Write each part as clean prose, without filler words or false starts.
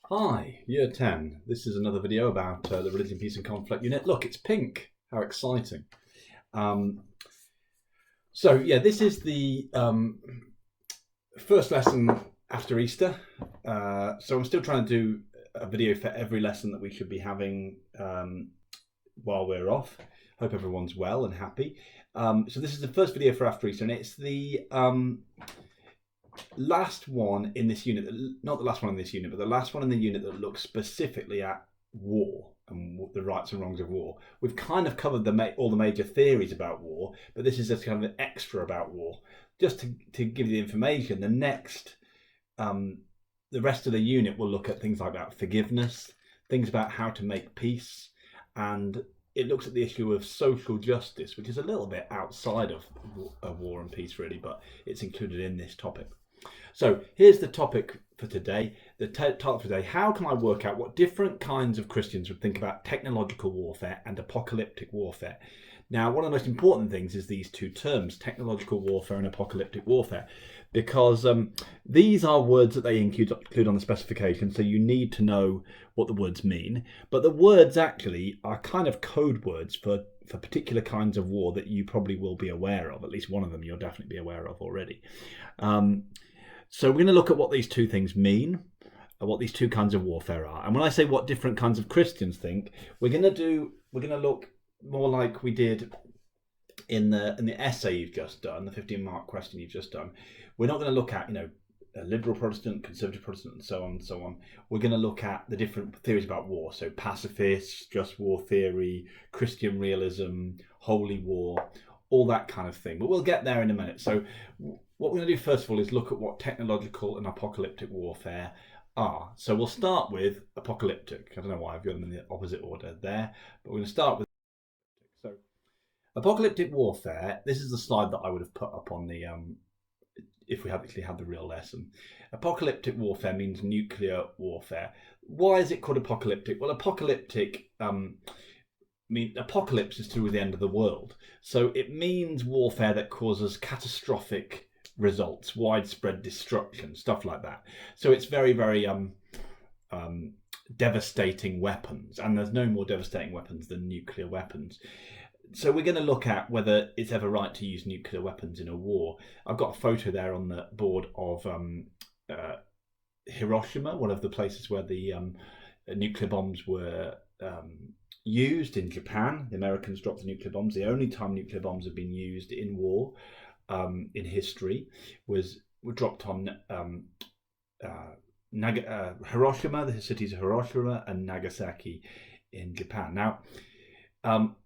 Hi, Year 10. This is another video about the Religion, Peace and Conflict unit. Look, it's pink. How exciting. Um, this is the first lesson after Easter. So I'm still trying to do a video for every lesson that we should be having while we're off. Hope everyone's well and happy. So this is the first video for after Easter, and it's the last one in this unit, not the last one in this unit, but the last one in the unit that looks specifically at war and the rights and wrongs of war. We've kind of covered all the major theories about war, but this is just kind of an extra about war. Just to give you the information, the rest of the unit will look at things like that forgiveness, things about how to make peace, and it looks at the issue of social justice, which is a little bit outside of war and peace, really, but it's included in this topic. So here's the topic for today. The title for today: how can I work out what different kinds of Christians would think about technological warfare and apocalyptic warfare? Now, one of the most important things is these two terms, technological warfare and apocalyptic warfare, because these are words that they include on the specification, so you need to know what the words mean. But the words actually are kind of code words for particular kinds of war that you probably will be aware of. At least one of them you'll definitely be aware of already. So we're going to look at what these two things mean, what these two kinds of warfare are. And when I say what different kinds of Christians think, we're going to look more like we did in the essay you've just done, the 15-mark question you've just done. We're not going to look at, a liberal Protestant, conservative Protestant, and so on and so on. We're going to look at the different theories about war. So pacifists, just war theory, Christian realism, holy war, all that kind of thing. But we'll get there in a minute. So what we're going to do first of all is look at what technological and apocalyptic warfare are. So we'll start with apocalyptic. I don't know why I've got them in the opposite order there, but we're going to start with so apocalyptic warfare. This is the slide that I would have put up on the if we had actually had the real lesson. Apocalyptic warfare means nuclear warfare. Why is it called apocalyptic? Well, apocalyptic apocalypse is to do with the end of the world. So it means warfare that causes catastrophic results, widespread destruction, stuff like that. So it's very, very devastating weapons, and there's no more devastating weapons than nuclear weapons. So we're going to look at whether it's ever right to use nuclear weapons in a war. I've got a photo there on the board of Hiroshima, one of the places where the nuclear bombs were used in Japan. The Americans dropped the nuclear bombs. The only time nuclear bombs have been used in war in history were dropped on Hiroshima, the cities of Hiroshima and Nagasaki in Japan. Now,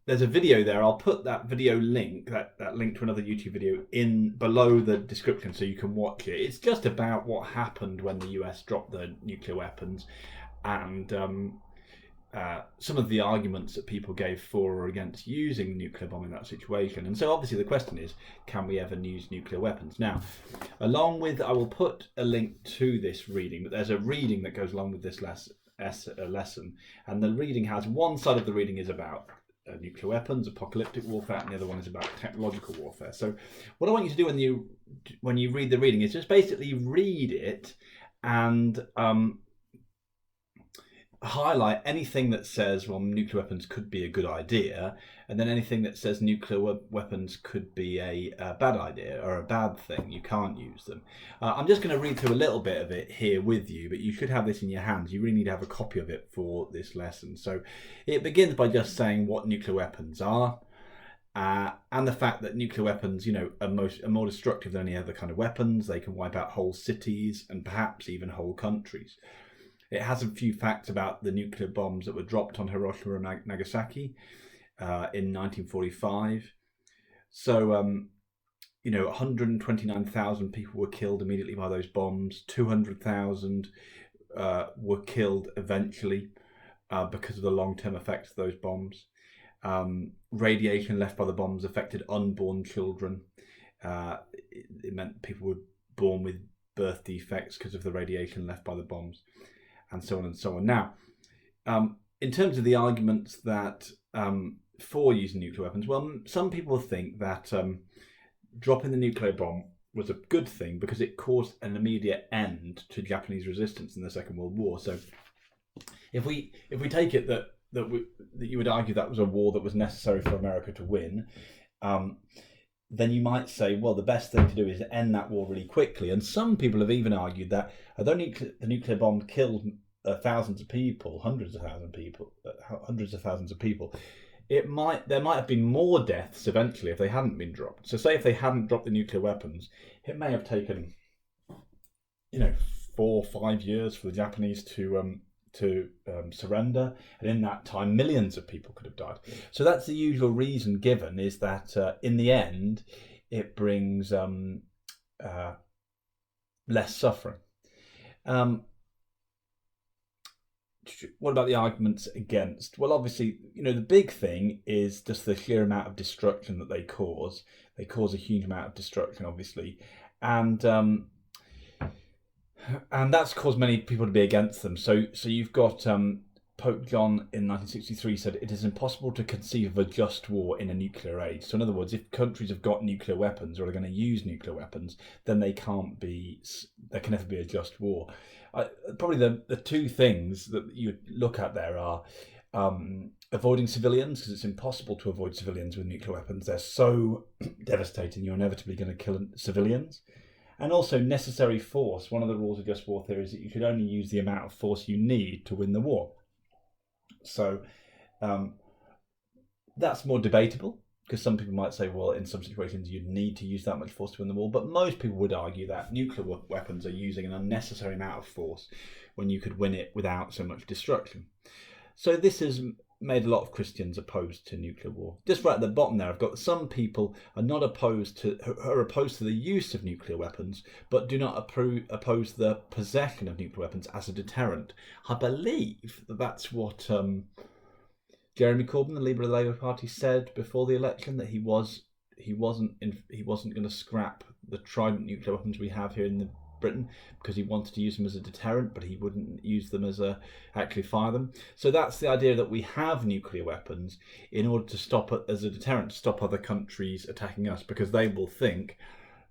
there's a video there. I'll put that video link, that link to another YouTube video, in below the description so you can watch it. It's just about what happened when the US dropped the nuclear weapons, and some of the arguments that people gave for or against using the nuclear bomb in that situation. And so obviously the question is, can we ever use nuclear weapons? Now, along with, I will put a link to this reading, but there's a reading that goes along with this lesson, and the reading has, one side of the reading is about nuclear weapons, apocalyptic warfare, and the other one is about technological warfare. So what I want you to do when you read the reading is just basically read it and highlight anything that says, well, nuclear weapons could be a good idea, and then anything that says nuclear weapons could be a bad idea or a bad thing. You can't use them. I'm just going to read through a little bit of it here with you, but you should have this in your hands. You really need to have a copy of it for this lesson. So it begins by just saying what nuclear weapons are, and the fact that nuclear weapons, are more destructive than any other kind of weapons. They can wipe out whole cities and perhaps even whole countries. It has a few facts about the nuclear bombs that were dropped on Hiroshima and Nagasaki in 1945. So, 129,000 people were killed immediately by those bombs. 200,000 were killed eventually because of the long-term effects of those bombs. Radiation left by the bombs affected unborn children. It meant people were born with birth defects because of the radiation left by the bombs, and so on and so on. Now, in terms of the arguments that for using nuclear weapons, well, some people think that dropping the nuclear bomb was a good thing because it caused an immediate end to Japanese resistance in the Second World War. So If we take it that you would argue that was a war that was necessary for America to win, then you might say, well, the best thing to do is end that war really quickly. And some people have even argued that although the nuclear bomb killed thousands of people, hundreds of thousands of people, there might have been more deaths eventually if they hadn't been dropped. So say if they hadn't dropped the nuclear weapons, it may have taken 4 or 5 years for the Japanese to surrender, and in that time millions of people could have died. So that's the usual reason given, is that in the end it brings less suffering. What about the arguments against? Well, obviously, the big thing is just the sheer amount of destruction that they cause. They cause a huge amount of destruction, obviously, and that's caused many people to be against them. So you've got Pope John in 1963 said, "It is impossible to conceive of a just war in a nuclear age." So in other words, if countries have got nuclear weapons or are going to use nuclear weapons, then there can never be a just war. Probably the two things that you look at there are avoiding civilians, because it's impossible to avoid civilians with nuclear weapons. They're so devastating, you're inevitably going to kill civilians. And also necessary force. One of the rules of just war theory is that you should only use the amount of force you need to win the war. So that's more debatable, because some people might say, well, in some situations you'd need to use that much force to win the war, but most people would argue that nuclear weapons are using an unnecessary amount of force when you could win it without so much destruction. So this has made a lot of Christians opposed to nuclear war. Just right at the bottom there, I've got some people are opposed to the use of nuclear weapons, but do not oppose the possession of nuclear weapons as a deterrent. I believe that's what Jeremy Corbyn, the leader of the Labour Party, said before the election, that he wasn't going to scrap the Trident nuclear weapons we have here in Britain because he wanted to use them as a deterrent, but he wouldn't use them as actually fire them. So that's the idea, that we have nuclear weapons in order to stop it as a deterrent, to stop other countries attacking us, because they will think,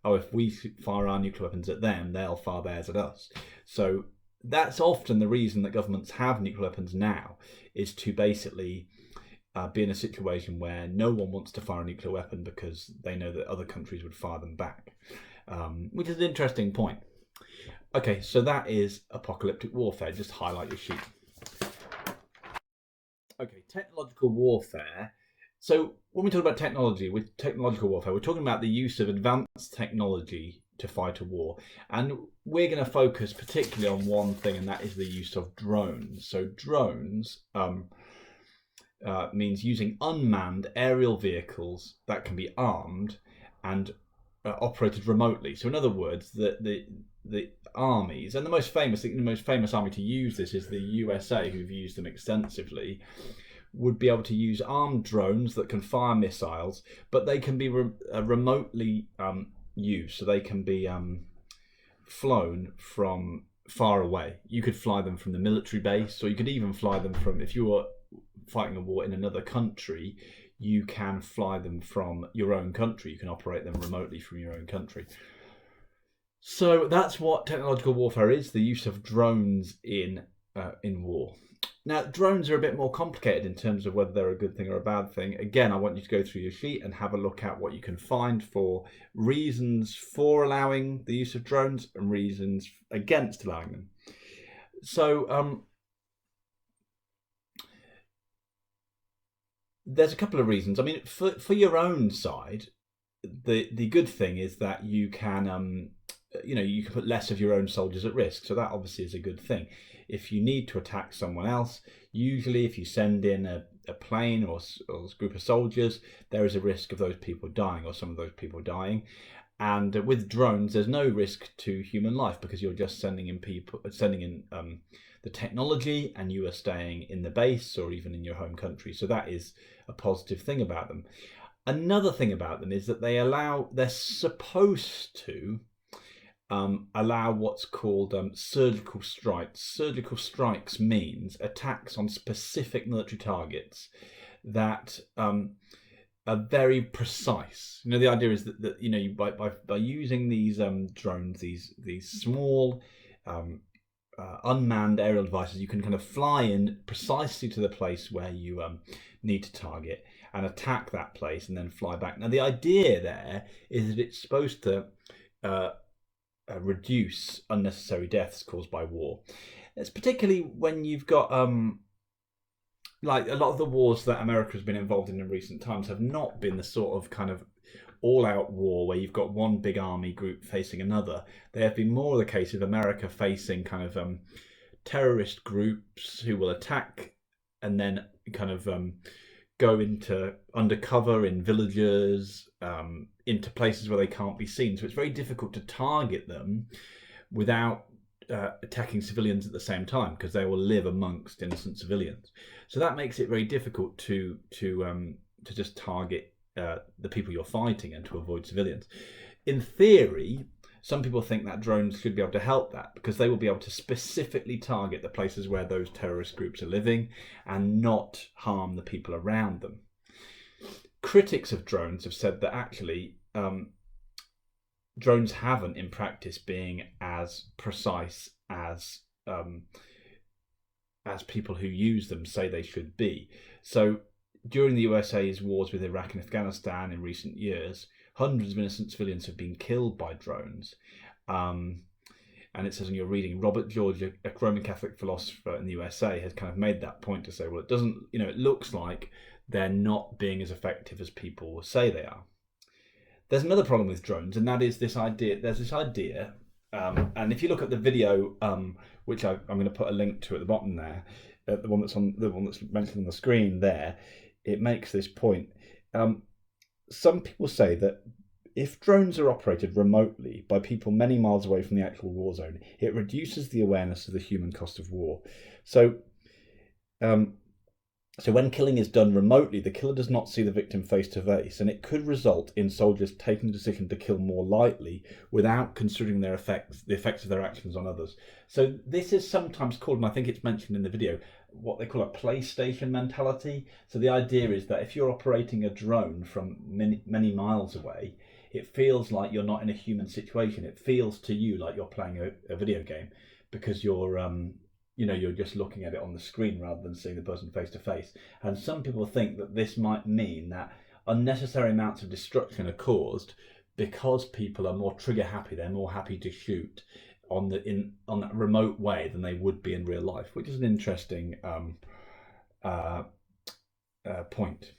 oh, if we fire our nuclear weapons at them, they'll fire theirs at us. So that's often the reason that governments have nuclear weapons now, is to basically be in a situation where no one wants to fire a nuclear weapon because they know that other countries would fire them back, which is an interesting point. Okay, so that is apocalyptic warfare. Just highlight your sheet. Okay, technological warfare. So when we talk about technology, with technological warfare, we're talking about the use of advanced technology to fight a war. And we're going to focus particularly on one thing, and that is the use of drones. So drones means using unmanned aerial vehicles that can be armed and operated remotely. So in other words, the armies, and the most famous army to use this is the USA, who've used them extensively, would be able to use armed drones that can fire missiles, but they can be remotely used. So they can be flown from far away. You could fly them from the military base, or you could even fly them from, if you were fighting a war in another country, you can fly them from your own country. You can operate them remotely from your own country. So that's what technological warfare is, the use of drones in war. Now, drones are a bit more complicated in terms of whether they're a good thing or a bad thing. Again, I want you to go through your sheet and have a look at what you can find for reasons for allowing the use of drones and reasons against allowing them. So there's a couple of reasons. I mean, for your own side, the good thing is that you can you can put less of your own soldiers at risk. So that obviously is a good thing. If you need to attack someone else, usually if you send in a plane or a group of soldiers, there is a risk of those people dying, or some of those people dying. And with drones, there's no risk to human life, because you're just sending in the technology, and you are staying in the base or even in your home country. So that is a positive thing about them. Another thing about them is that they're supposed to allow what's called surgical strikes. Surgical strikes means attacks on specific military targets that are very precise. The idea is that by using these drones, these small unmanned aerial devices. You can kind of fly in precisely to the place where you need to target and attack that place and then fly back. Now, the idea there is that it's supposed to reduce unnecessary deaths caused by war. It's particularly when you've got like a lot of the wars that America has been involved in recent times have not been the sort of kind of all-out war where you've got one big army group facing another. They have been more the case of America facing kind of terrorist groups who will attack and then kind of go into undercover in villages, into places where they can't be seen. So it's very difficult to target them without attacking civilians at the same time, because they will live amongst innocent civilians. So that makes it very difficult to just target the people you're fighting and to avoid civilians. In theory, some people think that drones should be able to help that, because they will be able to specifically target the places where those terrorist groups are living and not harm the people around them. Critics of drones have said that actually drones haven't in practice been as precise as people who use them say they should be. So during the USA's wars with Iraq and Afghanistan in recent years, hundreds of innocent civilians have been killed by drones. And it says in your reading, Robert George, a Roman Catholic philosopher in the USA, has kind of made that point to say, well, it doesn't, it looks like they're not being as effective as people say they are. There's another problem with drones, and that is this idea. There's this idea, and if you look at the video, which I'm going to put a link to at the bottom there, the one that's mentioned on the screen there, it makes this point. Some people say that if drones are operated remotely by people many miles away from the actual war zone, it reduces the awareness of the human cost of war. So when killing is done remotely, the killer does not see the victim face to face, and it could result in soldiers taking the decision to kill more lightly without considering the effects of their actions on others. So this is sometimes called, and I think it's mentioned in the video, what they call a PlayStation mentality. So the idea is that if you're operating a drone from many miles away, it feels like you're not in a human situation. It feels to you like you're playing a video game, because you're just looking at it on the screen rather than seeing the person face to face. And some people think that this might mean that unnecessary amounts of destruction are caused because people are more trigger happy. They're more happy to shoot on that remote way than they would be in real life, which is an interesting point.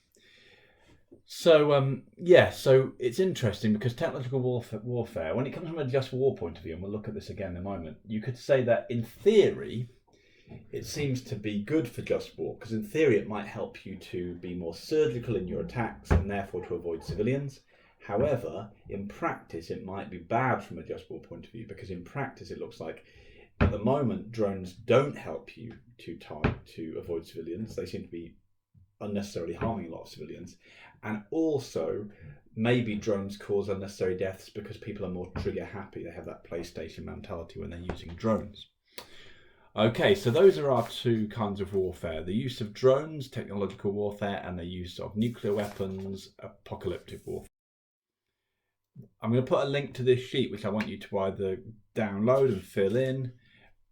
So so it's interesting because technological warfare, when it comes from a just war point of view, and we'll look at this again in a moment, you could say that in theory it seems to be good for just war, because in theory it might help you to be more surgical in your attacks and therefore to avoid civilians. However, in practice it might be bad from a just war point of view, because in practice it looks like at the moment drones don't help you to avoid civilians. They seem to be unnecessarily harming a lot of civilians, and also maybe drones cause unnecessary deaths because people are more trigger happy. They have that PlayStation mentality when they're using drones. Okay, so those are our two kinds of warfare: the use of drones, technological warfare, and the use of nuclear weapons, apocalyptic warfare. I'm going to put a link to this sheet, which I want you to either download and fill in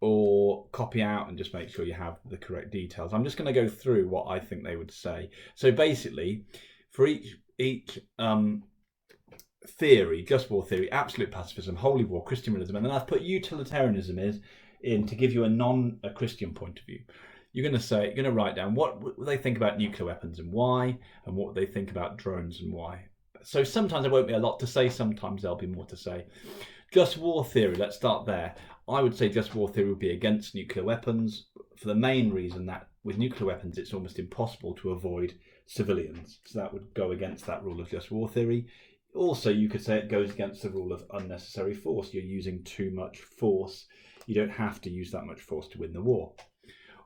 or copy out and just make sure you have the correct details. I'm just going to go through what I think they would say. So basically, for each theory, just war theory, absolute pacifism, holy war, Christian realism, and then I've put utilitarianism in to give you a Christian point of view. You're going to write down what they think about nuclear weapons and why, and what they think about drones and why. So sometimes there won't be a lot to say, sometimes there'll be more to say. Just war theory, let's start there. I would say just war theory would be against nuclear weapons for the main reason that with nuclear weapons it's almost impossible to avoid civilians. So that would go against that rule of just war theory. Also, you could say it goes against the rule of unnecessary force. You're using too much force. You don't have to use that much force to win the war.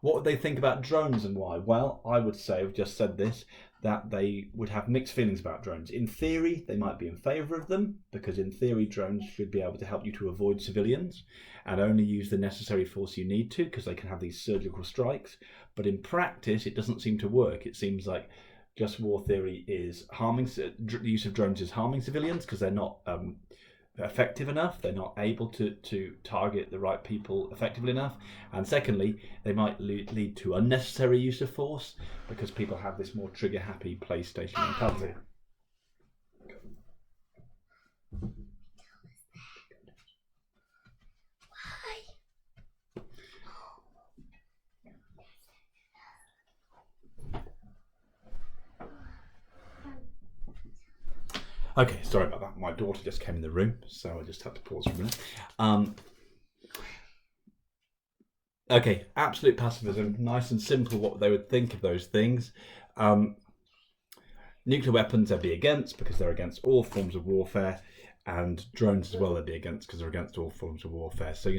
What would they think about drones and why? Well, I would say, I've just said this, that they would have mixed feelings about drones. In theory, they might be in favour of them, because in theory, drones should be able to help you to avoid civilians and only use the necessary force you need to, because they can have these surgical strikes. But in practice, it doesn't seem to work. It seems like just war theory is the use of drones is harming civilians, because they're not effective enough. They're not able to target the right people effectively enough. And secondly, they might lead to unnecessary use of force because people have this more trigger-happy PlayStation mentality. Okay, sorry about that. My daughter just came in the room, so I just had to pause for a minute. Okay, absolute pacifism, nice and simple what they would think of those things. Nuclear weapons they'd be against because they're against all forms of warfare, and drones as well they'd be against because they're against all forms of warfare. So,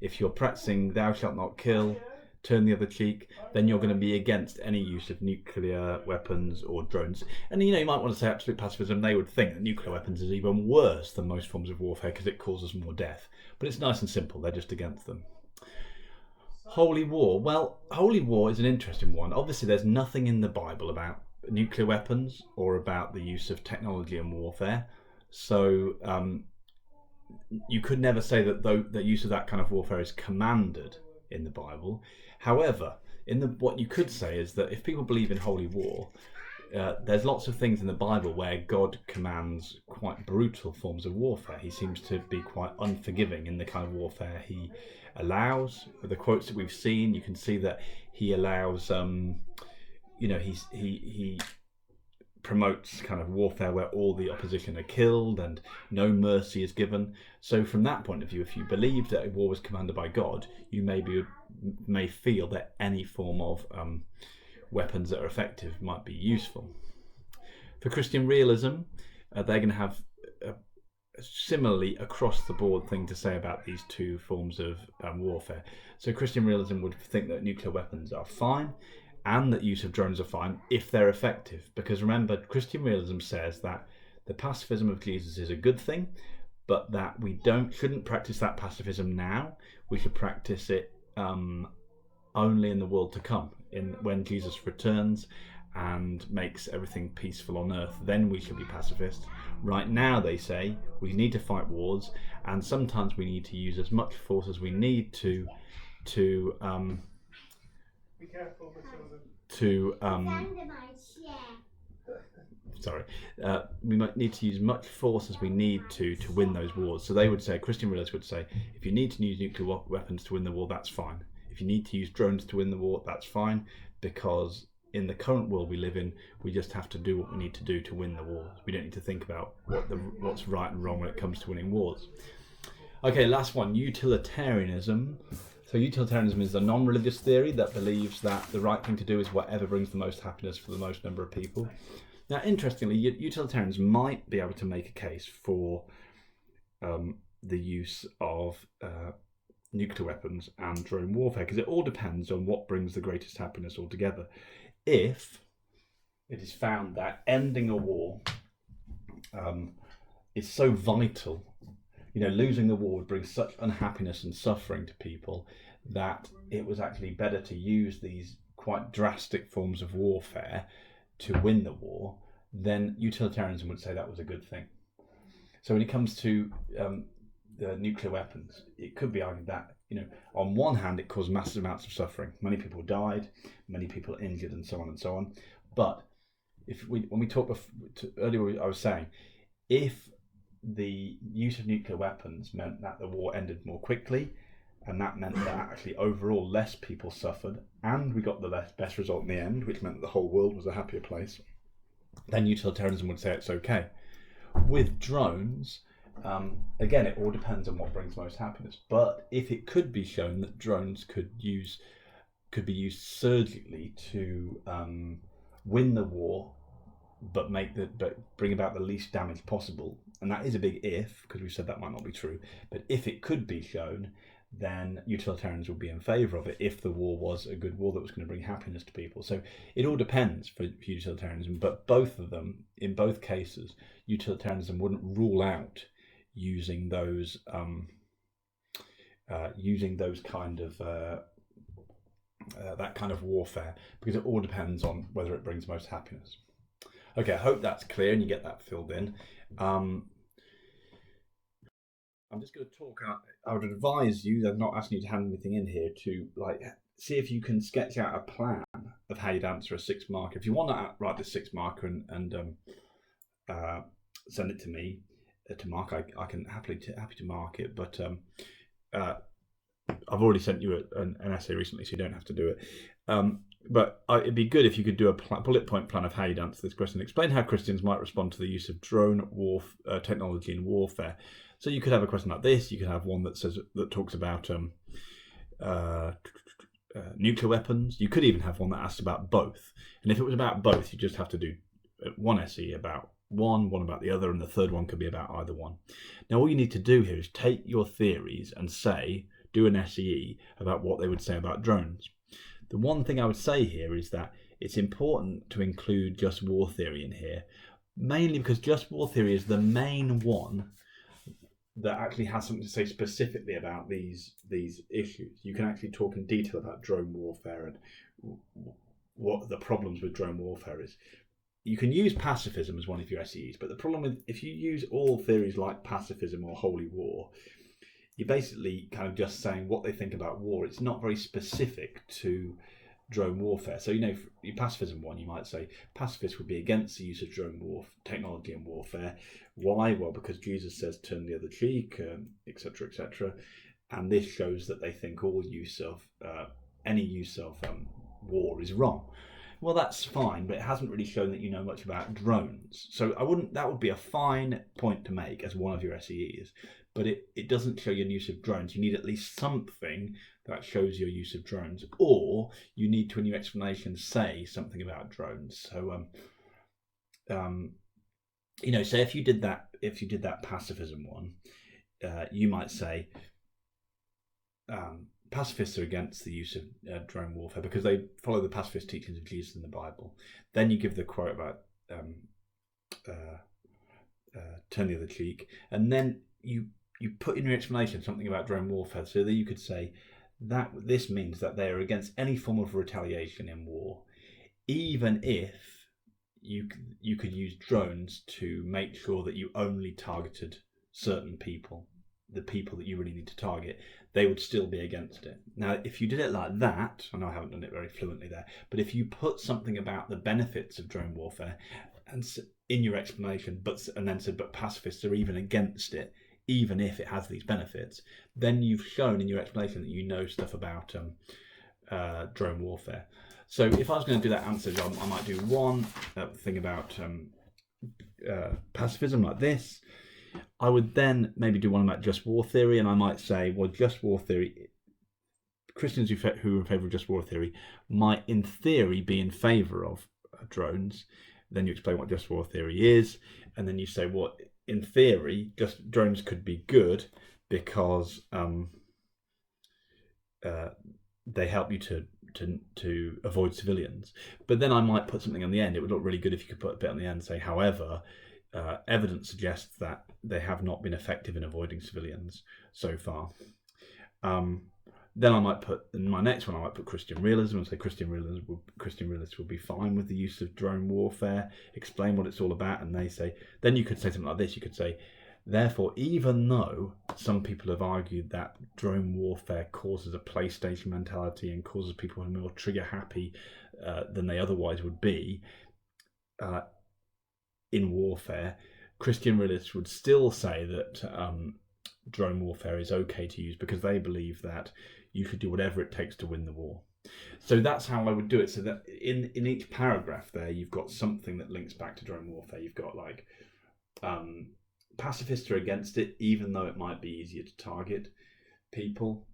if you're practicing thou shalt not kill, turn the other cheek, then you're going to be against any use of nuclear weapons or drones. And you might want to say absolute pacifism, they would think that nuclear weapons is even worse than most forms of warfare because it causes more death. But it's nice and simple, they're just against them. Holy war. Well, holy war is an interesting one. Obviously, there's nothing in the Bible about nuclear weapons or about the use of technology in warfare. So you could never say that the use of that kind of warfare is commanded in the Bible. However, what you could say is that if people believe in holy war, there's lots of things in the Bible where God commands quite brutal forms of warfare. He seems to be quite unforgiving in the kind of warfare he allows. With the quotes that we've seen, you can see that he allows, he promotes kind of warfare where all the opposition are killed and no mercy is given. So from that point of view, if you believe that a war was commanded by God, you may feel that any form of weapons that are effective might be useful. For Christian realism, they're going to have a similarly across the board thing to say about these two forms of warfare. So Christian realism would think that nuclear weapons are fine and that use of drones are fine if they're effective. Because remember, Christian realism says that the pacifism of Jesus is a good thing, but that we shouldn't practice that pacifism now. We should practice it only in the world to come, when Jesus returns and makes everything peaceful on earth. Then we should be pacifists. Right now, they say, we need to fight wars, and sometimes we need to use as much force as we need to be careful, we might need to use much force as we need to win those wars. So they would say, Christian realists would say, if you need to use nuclear weapons to win the war, that's fine. If you need to use drones to win the war, that's fine, because in the current world we live in, we just have to do what we need to do to win the war. We don't need to think about what's right and wrong when it comes to winning wars. Okay, last one, utilitarianism. So utilitarianism is a non-religious theory that believes that the right thing to do is whatever brings the most happiness for the most number of people. Now, interestingly, utilitarians might be able to make a case for the use of nuclear weapons and drone warfare, because it all depends on what brings the greatest happiness altogether. If it is found that ending a war is so vital, losing the war would bring such unhappiness and suffering to people that it was actually better to use these quite drastic forms of warfare to win the war, then utilitarianism would say that was a good thing. So when it comes to the nuclear weapons, it could be argued that, on one hand, it caused massive amounts of suffering. Many people died, many people injured, and so on and so on. But when we talked earlier, I was saying, if the use of nuclear weapons meant that the war ended more quickly, and that meant that actually overall less people suffered, and we got the best result in the end, which meant that the whole world was a happier place, then utilitarianism would say it's okay. With drones, again, it all depends on what brings most happiness. But if it could be shown that drones could be used surgically to win the war, but bring about the least damage possible, and that is a big if, because we said that might not be true. But if it could be shown, then utilitarians would be in favour of it if the war was a good war that was going to bring happiness to people. So it all depends for utilitarianism, but both of them, in both cases, utilitarianism wouldn't rule out using those kind of that kind of warfare, because it all depends on whether it brings most happiness. Okay, I hope that's clear and you get that filled in. I'm just going to talk. I would advise you, I'm not asking you to hand anything in here, to see if you can sketch out a plan of how you'd answer a 6 marker. If you want to write the 6 marker and send it to me to mark, I can happy to mark it. But I've already sent you an essay recently, so you don't have to do it. But it'd be good if you could do a bullet point plan of how you'd answer this question. Explain how Christians might respond to the use of drone technology in warfare. So you could have a question like this. You could have one that talks about nuclear weapons. You could even have one that asks about both. And if it was about both, you just have to do one essay about one about the other, and the third one could be about either one. Now, all you need to do here is take your theories and do an SEE about what they would say about drones. The one thing I would say here is that it's important to include just war theory in here, mainly because just war theory is the main one that actually has something to say specifically about these issues. You can actually talk in detail about drone warfare and what the problems with drone warfare is. You can use pacifism as one of your SEEs, but the problem with if you use all theories like pacifism or holy war, you're basically kind of just saying what they think about war. It's not very specific to drone warfare. So, your pacifism one, you might say pacifists would be against the use of drone technology in warfare. Why? Well, because Jesus says turn the other cheek, etc., etc. And this shows that they think all use of any use of war is wrong. Well, that's fine, but it hasn't really shown that you know much about drones. So that would be a fine point to make as one of your SEEs, but it doesn't show your use of drones. You need at least something that shows your use of drones, or you need to, in your explanation, say something about drones. So, say if you did that pacifism one, you might say, pacifists are against the use of drone warfare because they follow the pacifist teachings of Jesus in the Bible. Then you give the quote about turn the other cheek, and then you put in your explanation something about drone warfare, so that you could say that this means that they are against any form of retaliation in war, even if you could use drones to make sure that you only targeted certain people, the people that you really need to target. They would still be against it. Now, if you did it like that, I know I haven't done it very fluently there, but if you put something about the benefits of drone warfare and in your explanation, and then said, but pacifists are even against it, even if it has these benefits, then you've shown in your explanation that you know stuff about drone warfare. So if I was going to do that answer job, I might do one thing about pacifism like this. I would then maybe do one about just war theory, and I might say, well, just war theory, Christians who are in favour of just war theory might, in theory, be in favour of drones. Then you explain what just war theory is, and then you say, well, in theory, just drones could be good because they help you to avoid civilians. But then I might put something on the end. It would look really good if you could put a bit on the end and say, however, evidence suggests that they have not been effective in avoiding civilians so far. Then I might put, in my next one, I might put Christian realism and say Christian realists will be fine with the use of drone warfare, explain what it's all about, and they say, then you could say something like this, you could say, therefore, even though some people have argued that drone warfare causes a PlayStation mentality and causes people who are more trigger happy than they otherwise would be, in warfare, Christian realists would still say that drone warfare is okay to use because they believe that you should do whatever it takes to win the war. So that's how I would do it. So that in each paragraph there, you've got something that links back to drone warfare. You've got like pacifists are against it, even though it might be easier to target people.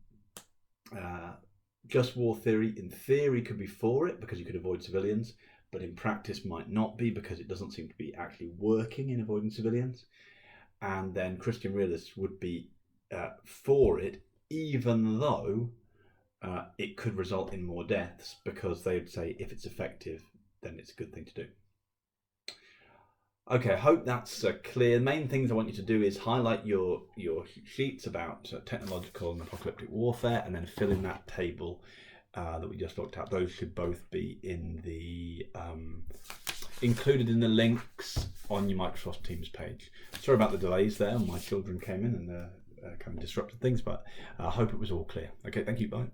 Just war theory, in theory, could be for it because you could avoid civilians, but in practice might not be because it doesn't seem to be actually working in avoiding civilians. And then Christian realists would be for it, even though it could result in more deaths, because they would say if it's effective, then it's a good thing to do. Okay, I hope that's clear. The main things I want you to do is highlight your sheets about technological and apocalyptic warfare, and then fill in that table that we just looked at. Those should both be in the included in the links on your Microsoft Teams page. Sorry about the delays there. My children came in and kind of disrupted things, but I hope it was all clear. Okay, thank you, bye.